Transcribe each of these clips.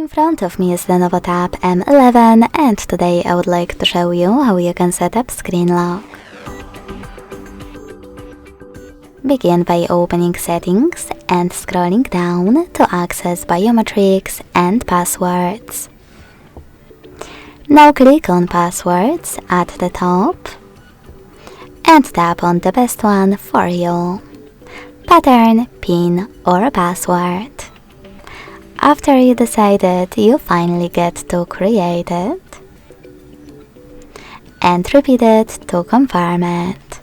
In front of me is LENOVO Tab M11 and today I would like to show you how you can set up screen lock. Begin by opening Settings and scrolling down to access Biometrics and Passwords. Now click on Passwords at the top and tap on the best one for you: pattern, PIN or password. After you decide it, you finally get to create it and repeat it to confirm it.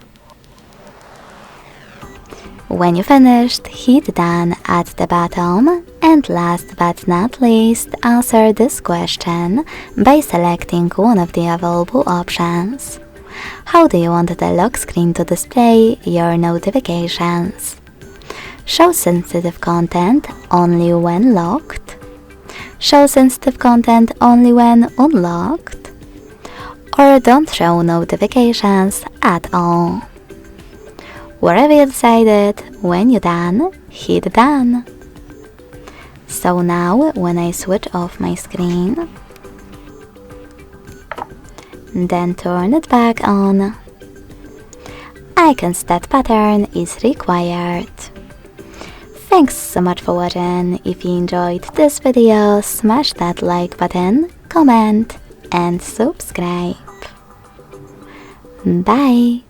When you finished, hit Done at the bottom, and last but not least, answer this question by selecting one of the available options. How do you want the lock screen to display your notifications? Show sensitive content only when locked? Show sensitive content only when unlocked? Or don't show notifications at all? Wherever you decided, when you're done, hit Done. So now, when I switch off my screen, then turn it back on, I can see that pattern is required. Thanks so much for watching. If you enjoyed this video, smash that like button, comment and subscribe. Bye!